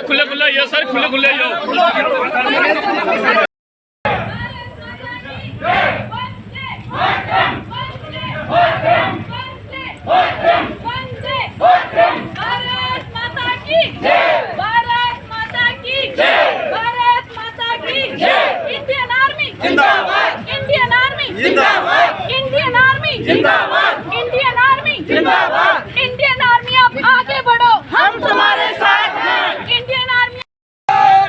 खुले खुले सर खुले खुले इंडियन आर्मी जिंदाबाद, इंडियन आर्मी जिंदाबाद, इंडियन आर्मी जिंदाबाद, इंडियन आर्मी जिंदाबाद, इंडियन आर्मी आप आगे बढ़ो, हम तुम्हारे साथ हैं। इंडियन आर्मी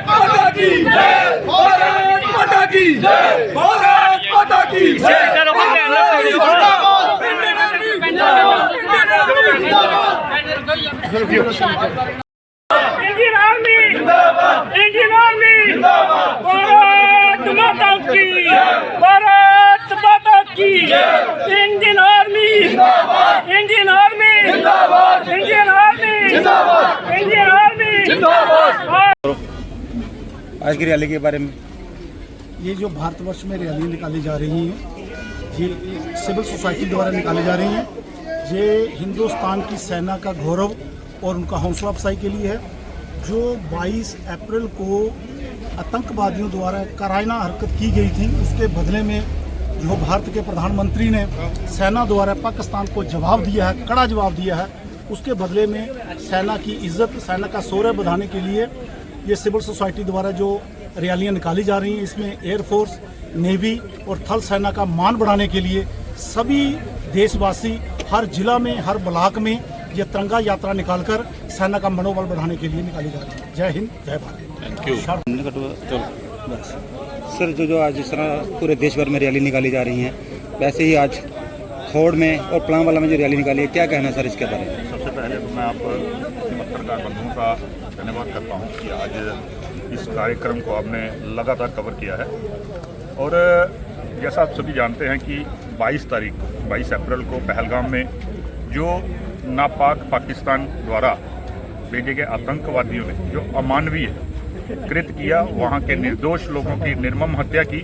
माता की जय, भारत माता की जय, भारत माता की जय। इंडियन आर्मी जिंदाबाद, इंडियन आर्मी जिंदाबाद, भारत माता की भारत माता की इंडियन आर्मी जिंदाबाद, इंडियन आर्मी जिंदाबाद, इंडियन आर्मी जिंदाबाद, इंडियन आर्मी जिंदाबाद। आज की रैली के बारे में, ये जो भारतवर्ष में रैली निकाली जा रही हैं, ये सिविल सोसाइटी द्वारा निकाली जा रही हैं। ये हिंदुस्तान की सेना का गौरव और उनका हौसला अफजाई के लिए है। जो 22 अप्रैल को आतंकवादियों द्वारा कारायना हरकत की गई थी, उसके बदले में जो भारत के प्रधानमंत्री ने सेना द्वारा पाकिस्तान को जवाब दिया है, कड़ा जवाब दिया है, उसके बदले में सेना की इज्जत, सेना का शौर्य बढ़ाने के लिए ये सिविल सोसाइटी द्वारा जो रैलियाँ निकाली जा रही हैं, इसमें एयरफोर्स, नेवी और थल सेना का मान बढ़ाने के लिए सभी देशवासी हर जिला में, हर ब्लॉक में ये तिरंगा यात्रा निकालकर सेना का मनोबल बढ़ाने के लिए निकाली जा रही है। जय हिंद, जय भारत। Thank you sir. जो आज जिस तरह पूरे देश भर में रैली निकाली जा रही हैं, वैसे ही आज खोड़ में और पलांवाला में जो रैली निकाली है, क्या कहना सर इसके बारे में? सबसे पहले तो मैं आप पत्रकार बंधुओं का धन्यवाद करता हूं कि आज इस कार्यक्रम को आपने लगातार कवर किया है। और जैसा आप सभी जानते हैं कि 22 अप्रैल को पहलगाम में जो नापाक पाकिस्तान द्वारा भेजे गए आतंकवादियों ने जो अमानवीय कृत किया, वहां के निर्दोष लोगों की निर्मम हत्या की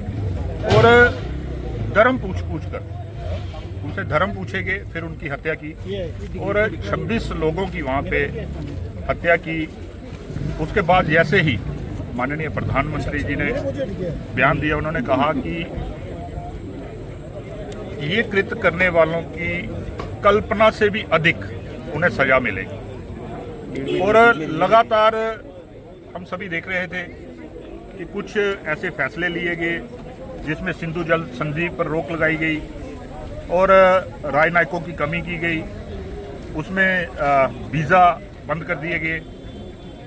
और धर्म पूछ कर उनसे धर्म पूछे गए, फिर उनकी हत्या की और 26 लोगों की वहां पे हत्या की। उसके बाद जैसे ही माननीय प्रधानमंत्री जी ने बयान दिया, उन्होंने कहा कि ये कृत्य करने वालों की कल्पना से भी अधिक उन्हें सजा मिलेगी। और लगातार हम सभी देख रहे थे कि कुछ ऐसे फैसले लिए गए जिसमें सिंधु जल संधि पर रोक लगाई गई और राजनयिकों की कमी की गई, उसमें वीज़ा बंद कर दिए गए,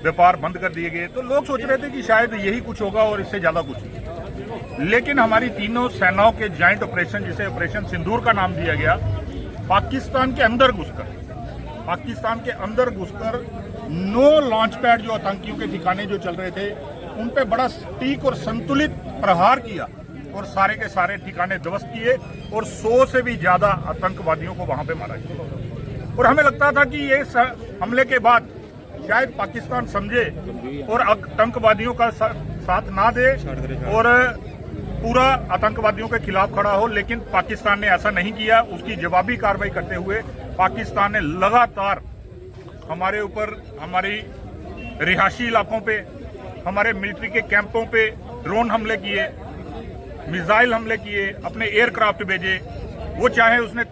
व्यापार बंद कर दिए गए। तो लोग सोच रहे थे कि शायद यही कुछ होगा और इससे ज़्यादा कुछ नहीं। लेकिन हमारी तीनों सेनाओं के जॉइंट ऑपरेशन, जिसे ऑपरेशन सिंदूर का नाम दिया गया, पाकिस्तान के अंदर घुसकर 9 लॉन्च पैड जो आतंकियों के ठिकाने जो चल रहे थे, उन पे बड़ा सटीक और संतुलित प्रहार किया और सारे के सारे ठिकाने ध्वस्त किए और 100 से भी ज्यादा आतंकवादियों को वहां पे मारा गया। और हमें लगता था कि ये हमले के बाद शायद पाकिस्तान समझे और आतंकवादियों का साथ ना दे और पूरा आतंकवादियों के खिलाफ खड़ा हो, लेकिन पाकिस्तान ने ऐसा नहीं किया। उसकी जवाबी कार्रवाई करते हुए पाकिस्तान ने लगातार हमारे ऊपर, हमारी रिहायशी इलाकों पे, हमारे मिलिट्री के कैंपों पे ड्रोन हमले किए, मिसाइल हमले किए, अपने एयरक्राफ्ट भेजे, वो चाहे उसने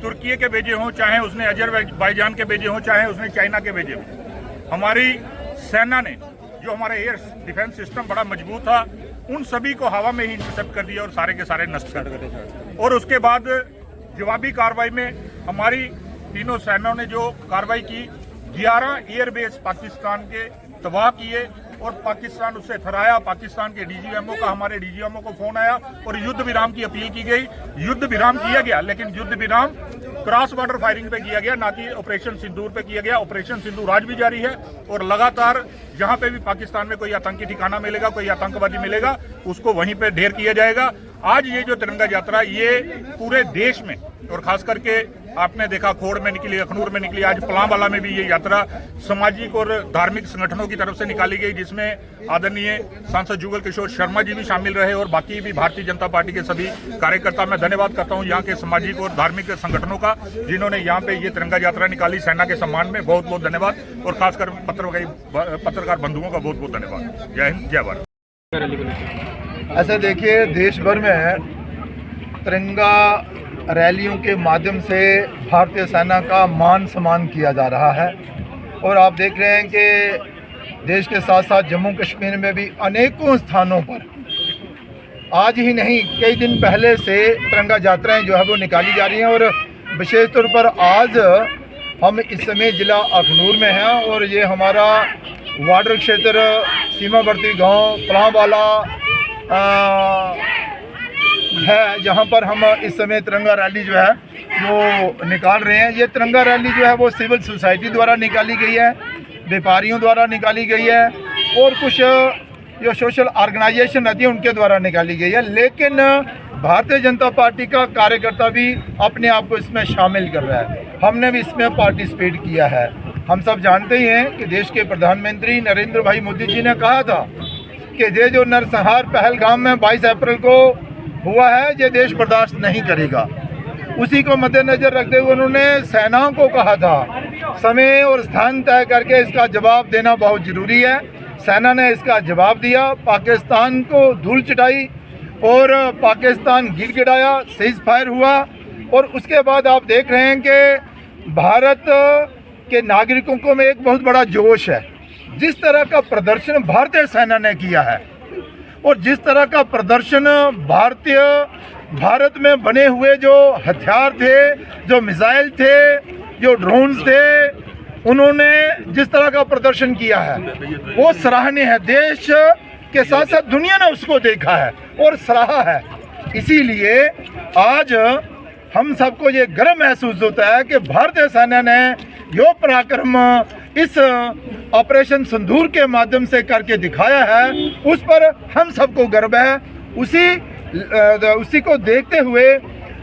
तुर्की के भेजे हों, चाहे उसने अजरबैजान के भेजे हों, चाहे उसने चाइना के भेजे हों। हमारी सेना ने, जो हमारा एयर डिफेंस सिस्टम बड़ा मजबूत था, उन सभी को हवा में ही इंटरसेप्ट कर दिया और सारे के सारे नष्ट कर दिए। और उसके बाद जवाबी कार्रवाई में हमारी तीनों सेनाओं ने जो कार्रवाई की, 11 एयरबेस पाकिस्तान के तबाह किए और पाकिस्तान उससे थराया। पाकिस्तान के डीजीएमओ का, हमारे डीजीएमओ को फोन आया और युद्ध विराम की अपील की गई। युद्ध विराम किया गया, लेकिन युद्ध विराम क्रॉस बॉर्डर फायरिंग पे किया गया, ना कि ऑपरेशन सिंदूर पे किया गया। ऑपरेशन सिंदूर आज भी जारी है और लगातार जहां पे भी पाकिस्तान में कोई आतंकी ठिकाना मिलेगा, कोई आतंकवादी मिलेगा, उसको वहीं पे ढेर किया जाएगा। आज ये जो तिरंगा यात्रा, ये पूरे देश में और खास करके आपने देखा खोड़ में निकली, अखनूर में निकली, आज पलांवाला में भी ये यात्रा सामाजिक और धार्मिक संगठनों की तरफ से निकाली गई, जिसमें आदरणीय सांसद जुगल किशोर शर्मा जी भी शामिल रहे और बाकी भी भारतीय जनता पार्टी के सभी कार्यकर्ता। मैं धन्यवाद करता हूं यहाँ के सामाजिक और धार्मिक संगठनों का, जिन्होंने यहाँ पे ये तिरंगा यात्रा निकाली सेना के सम्मान में। बहुत बहुत धन्यवाद और खासकर पत्रकार बंधुओं का बहुत बहुत धन्यवाद। जय हिंद, जय भारत। ऐसे देखिए, देश भर में तिरंगा रैलियों के माध्यम से भारतीय सेना का मान सम्मान किया जा रहा है और आप देख रहे हैं कि देश के साथ साथ जम्मू कश्मीर में भी अनेकों स्थानों पर आज ही नहीं कई दिन पहले से तिरंगा यात्राएं जो है वो निकाली जा रही हैं। और विशेष तौर पर आज हम इस समय जिला अखनूर में हैं और ये हमारा वार्डर क्षेत्र सीमावर्ती गांव पलांवाला है, जहां पर हम इस समय तिरंगा रैली जो है वो निकाल रहे हैं। ये तिरंगा रैली जो है वो सिविल सोसाइटी द्वारा निकाली गई है, व्यापारियों द्वारा निकाली गई है और कुछ जो सोशल ऑर्गेनाइजेशन रहती है उनके द्वारा निकाली गई है। लेकिन भारतीय जनता पार्टी का कार्यकर्ता भी अपने आप को इसमें शामिल कर रहा है, हमने भी इसमें पार्टिसिपेट किया है। हम सब जानते ही हैं कि देश के प्रधानमंत्री नरेंद्र भाई मोदी जी ने कहा था कि ये जो नरसंहार पहलगाम में 22 अप्रैल को हुआ है ये देश बर्दाश्त नहीं करेगा। उसी को मद्देनजर रखते हुए उन्होंने सेनाओं को कहा था समय और स्थान तय करके इसका जवाब देना बहुत ज़रूरी है। सेना ने इसका जवाब दिया, पाकिस्तान को धूल चटाई और पाकिस्तान गिड़गिड़ाया, सीज फायर हुआ और उसके बाद आप देख रहे हैं कि भारत के नागरिकों को में एक बहुत बड़ा जोश है। जिस तरह का प्रदर्शन भारतीय सेना ने किया है और जिस तरह का प्रदर्शन भारत में बने हुए जो हथियार थे, जो मिसाइल थे, जो ड्रोन्स थे, उन्होंने जिस तरह का प्रदर्शन किया है वो सराहनीय है। देश के साथ साथ दुनिया ने उसको देखा है और सराहा है। इसीलिए आज हम सबको ये गर्व महसूस होता है कि भारतीय सेना ने जो पराक्रम इस ऑपरेशन सिंदूर के माध्यम से करके दिखाया है उस पर हम सबको गर्व है। उसी को देखते हुए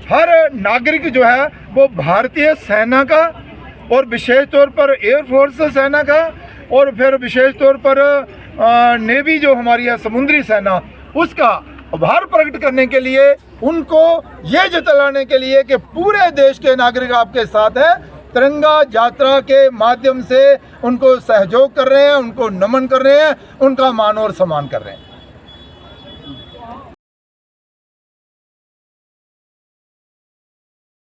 हर नागरिक जो है वो भारतीय सेना का और विशेष तौर पर एयरफोर्स सेना का और फिर विशेष तौर पर नेवी जो हमारी है समुद्री सेना, उसका आभार प्रकट करने के लिए, उनको ये जतलाने के लिए कि पूरे देश के नागरिक आपके साथ हैं, तिरंगा यात्रा के माध्यम से उनको सहयोग कर रहे हैं, उनको नमन कर रहे हैं, उनका मान और सम्मान कर रहे हैं।